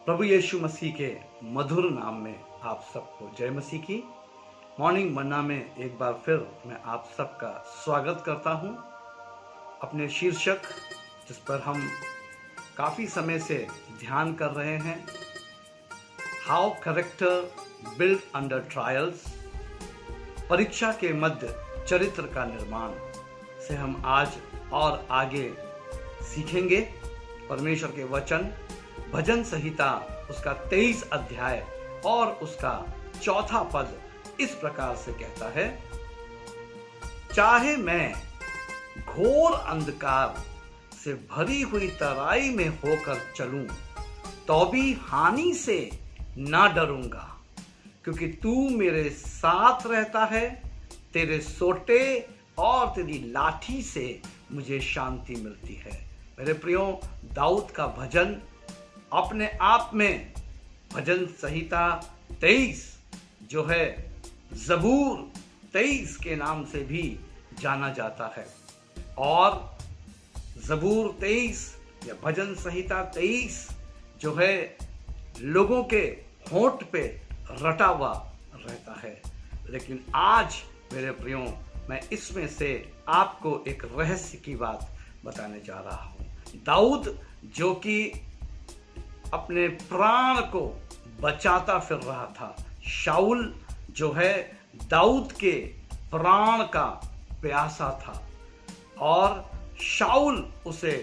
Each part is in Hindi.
प्रभु यीशु मसीह के मधुर नाम में आप सबको जय मसीह की। मॉर्निंग मन्ना में एक बार फिर मैं आप सबका स्वागत करता हूं। अपने शीर्षक जिस पर हम काफ़ी समय से ध्यान कर रहे हैं, how character build under trials, परीक्षा के मध्य चरित्र का निर्माण से हम आज और आगे सीखेंगे। परमेश्वर के वचन भजन संहिता उसका 23 अध्याय और उसका 4 पद इस प्रकार से कहता है, चाहे मैं घोर अंधकार से भरी हुई तराई में होकर चलूं तो भी हानि से ना डरूंगा, क्योंकि तू मेरे साथ रहता है। तेरे सोटे और तेरी लाठी से मुझे शांति मिलती है। मेरे प्रियो, दाऊद का भजन अपने आप में भजन संहिता 23 जो है ज़बूर 23 के नाम से भी जाना जाता है। और ज़बूर 23 या भजन संहिता 23 जो है लोगों के होंठ पे रटा हुआ रहता है। लेकिन आज मेरे प्रियो, मैं इसमें से आपको एक रहस्य की बात बताने जा रहा हूं। दाऊद जो कि अपने प्राण को बचाता फिर रहा था, शाऊल जो है दाऊद के प्राण का प्यासा था और शाऊल उसे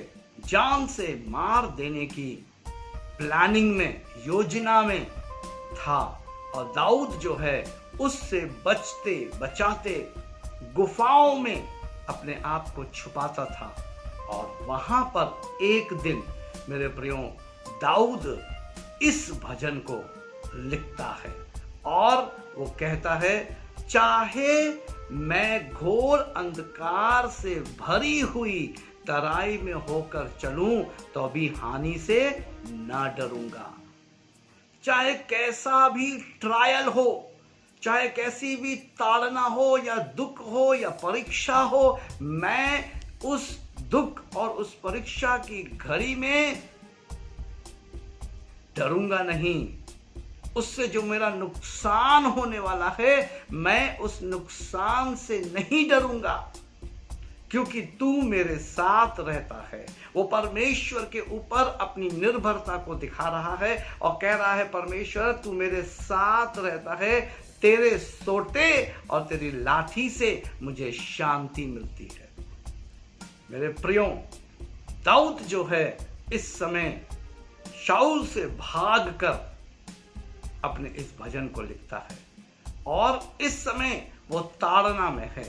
जान से मार देने की प्लानिंग में, योजना में था। और दाऊद जो है उससे बचते बचाते गुफाओं में अपने आप को छुपाता था। और वहां पर एक दिन मेरे प्रियो दाऊद इस भजन को लिखता है और वो कहता है, चाहे मैं घोर अंधकार से भरी हुई तराई में होकर चलूं तो भी हानि से ना डरूंगा। चाहे कैसा भी ट्रायल हो, चाहे कैसी भी ताड़ना हो या दुख हो या परीक्षा हो, मैं उस दुख और उस परीक्षा की घड़ी में डरूंगा नहीं। उससे जो मेरा नुकसान होने वाला है, मैं उस नुकसान से नहीं डरूंगा, क्योंकि तू मेरे साथ रहता है। वो परमेश्वर के ऊपर अपनी निर्भरता को दिखा रहा है और कह रहा है, परमेश्वर तू मेरे साथ रहता है, तेरे सोटे और तेरी लाठी से मुझे शांति मिलती है। मेरे प्रियो, दाऊद जो है इस समय शाऊल से भागकर अपने इस भजन को लिखता है और इस समय वो ताड़ना में है,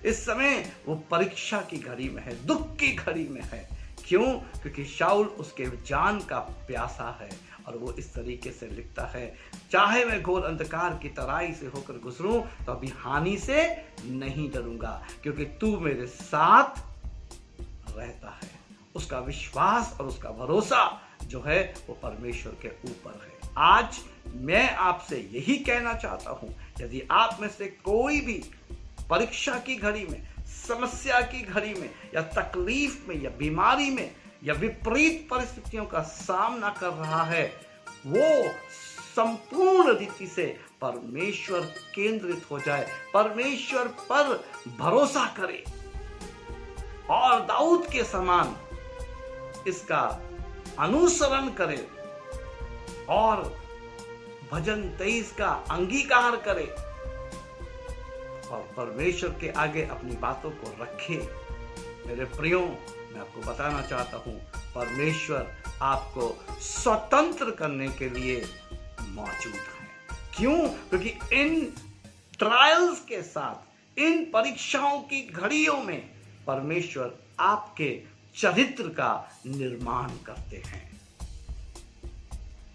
इस समय वो परीक्षा की घड़ी में है, दुख की घड़ी में है। क्यों? क्योंकि शाऊल उसके जान का प्यासा है। और वो इस तरीके से लिखता है, चाहे मैं घोर अंधकार की तराई से होकर गुजरूं तो अभी हानि से नहीं डरूंगा, क्योंकि तू मेरे साथ रहता है। उसका विश्वास और उसका भरोसा जो है वो परमेश्वर के ऊपर है। आज मैं आपसे यही कहना चाहता हूं, यदि आप में से कोई भी परीक्षा की घड़ी में, समस्या की घड़ी में या तकलीफ में या बीमारी में या विपरीत परिस्थितियों का सामना कर रहा है, वो संपूर्ण रीति से परमेश्वर केंद्रित हो जाए, परमेश्वर पर भरोसा करे और दाऊद के समान इसका अनुसरण करे और भजन 23 का अंगीकार करे और परमेश्वर के आगे अपनी बातों को रखे। मेरे प्रियो, मैं आपको बताना चाहता हूं, परमेश्वर आपको स्वतंत्र करने के लिए मौजूद है। क्यों? क्योंकि इन ट्रायल्स के साथ, इन परीक्षाओं की घड़ियों में परमेश्वर आपके चरित्र का निर्माण करते हैं।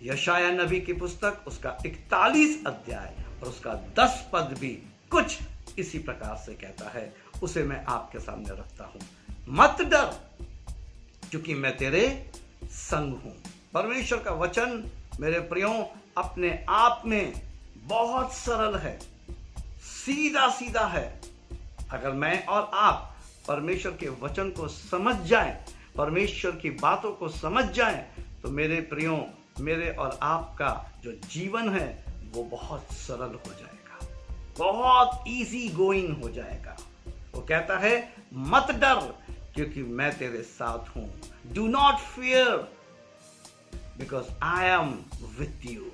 यशाया नबी की पुस्तक उसका 41 अध्याय और उसका 10 पद भी कुछ इसी प्रकार से कहता है। उसे मैं आपके सामने रखता हूं। मत डर, क्योंकि मैं तेरे संग हूं। परमेश्वर का वचन मेरे प्रियो अपने आप में बहुत सरल है, सीधा सीधा है। अगर मैं और आप परमेश्वर के वचन को समझ जाएं, परमेश्वर की बातों को समझ जाएं, तो मेरे प्रियो मेरे और आपका जो जीवन है वो बहुत सरल हो जाएगा, बहुत इजी गोइंग हो जाएगा। वो कहता है मत डर क्योंकि मैं तेरे साथ हूं। Do not fear because I am with you.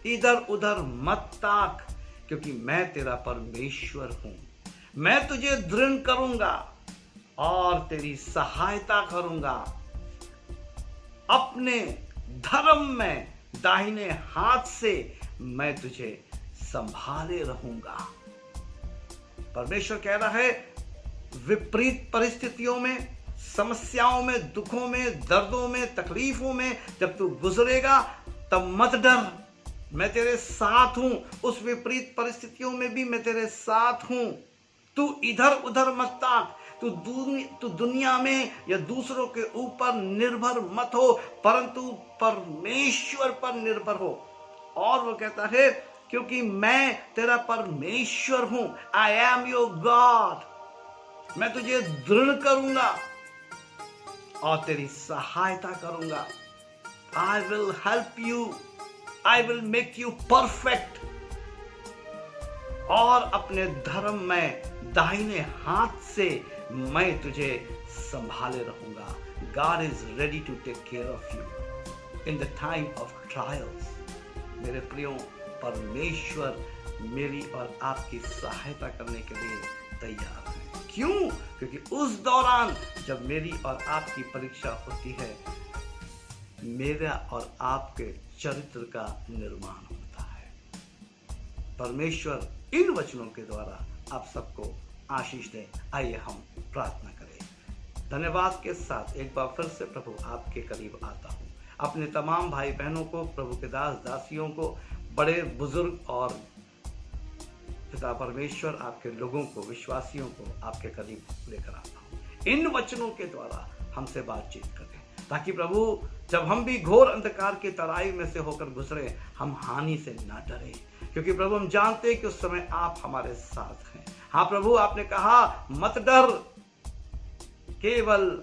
इधर उधर मत ताक क्योंकि मैं तेरा परमेश्वर हूं। मैं तुझे दृढ़ करूंगा और तेरी सहायता करूंगा। अपने धर्म में दाहिने हाथ से मैं तुझे संभाले रहूंगा। परमेश्वर कह रहा है विपरीत परिस्थितियों में, समस्याओं में, दुखों में, दर्दों में, तकलीफों में जब तू गुजरेगा तब मत डर, मैं तेरे साथ हूं। उस विपरीत परिस्थितियों में भी मैं तेरे साथ हूं। तू इधर उधर मत ताक, तू दुनिया में या दूसरों के ऊपर निर्भर मत हो, परंतु परमेश्वर पर निर्भर हो। और वो कहता है क्योंकि मैं तेरा परमेश्वर हूं, आई एम योर गॉड। मैं तुझे दृढ़ करूंगा और तेरी सहायता करूंगा। I will help you, I will make you perfect. और अपने धर्म में दाहिने हाथ से मैं तुझे संभाले रहूंगा। God is ready to take care of you in the time of trials। मेरे प्रियो, परमेश्वर मेरी और आपकी सहायता करने के लिए तैयार है। क्यों? क्योंकि उस दौरान जब मेरी और आपकी परीक्षा होती है, मेरा और आपके चरित्र का निर्माण होता है। परमेश्वर इन वचनों के द्वारा आप सबको आशीष दे। आइए हम प्रार्थना करें। धन्यवाद के साथ एक बार फिर से प्रभु आपके करीब आता हूँ। अपने तमाम भाई बहनों को, प्रभु के दास दासियों को, बड़े बुजुर्ग और पिता परमेश्वर आपके लोगों को, विश्वासियों को आपके करीब लेकर आता हूँ। इन वचनों के द्वारा हमसे बातचीत करें ताकि प्रभु जब हम भी घोर अंधकार की तराई में से होकर गुजरे, हम हानि से ना डरें, क्योंकि प्रभु हम जानते हैं कि उस समय आप हमारे साथ हैं। हाँ प्रभु, आपने कहा मत डर, केवल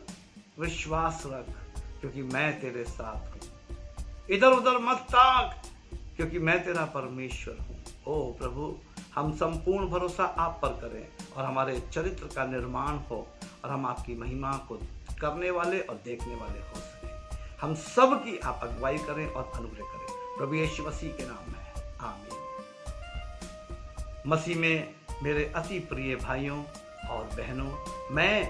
विश्वास रख क्योंकि मैं तेरे साथ हूं। इधर उधर मत ताक क्योंकि मैं तेरा परमेश्वर हूं। ओ प्रभु, हम संपूर्ण भरोसा आप पर करें और हमारे चरित्र का निर्माण हो और हम आपकी महिमा को करने वाले और देखने वाले हो सके। हम सब की आप अगुवाई करें और अनुग्रह करें, प्रभु यीशु मसीह के नाम में, आमीन। मसीह में मेरे अति प्रिय भाइयों और बहनों, मैं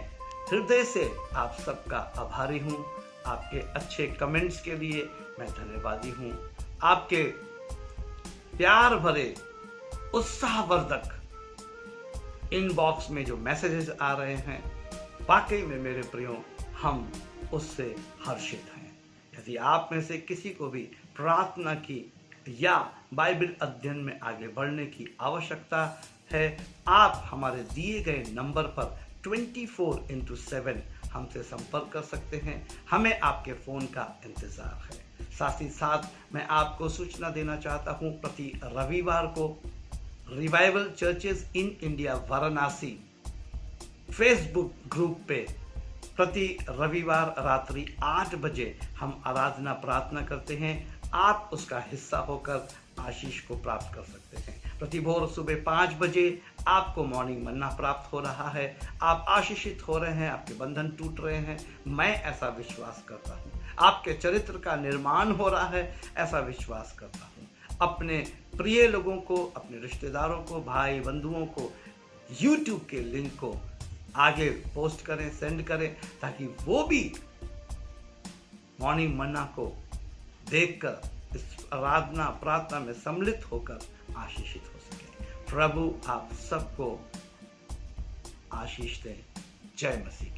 हृदय से आप सबका आभारी हूँ। आपके अच्छे कमेंट्स के लिए मैं धन्यवादी हूँ। आपके प्यार भरे उत्साहवर्धक इनबॉक्स में जो मैसेजेस आ रहे हैं, वाकई में मेरे प्रियो हम उससे हर्षित हैं। यदि आप में से किसी को भी प्रार्थना की या बाइबल अध्ययन में आगे बढ़ने की आवश्यकता है, आप हमारे दिए गए नंबर पर 24/7 हमसे संपर्क कर सकते हैं। हमें आपके फ़ोन का इंतज़ार है। साथ ही साथ मैं आपको सूचना देना चाहता हूँ, प्रति रविवार को revival churches in India Varanasi Facebook group पे प्रति रविवार रात्रि 8 बजे हम आराधना प्रार्थना करते हैं। आप उसका हिस्सा होकर आशीष को प्राप्त कर सकते हैं। प्रति भोर सुबह 5 बजे आपको मॉर्निंग मन्ना प्राप्त हो रहा है। आप आशीषित हो रहे हैं, आपके बंधन टूट रहे हैं। मैं ऐसा विश्वास करता हूँ। आपके चरित्र का निर्माण हो रहा है, ऐसा विश्वास करता हूँ। अपने प्रिय लोगों को, अपने रिश्तेदारों को, भाई बंधुओं को YouTube के लिंक को आगे पोस्ट करें, सेंड करें, ताकि वो भी मॉर्निंग मन्ना को देखकर इस आराधना प्रार्थना में सम्मिलित होकर आशीषित हो सके। प्रभु आप सबको आशीष दें। जय मसीह।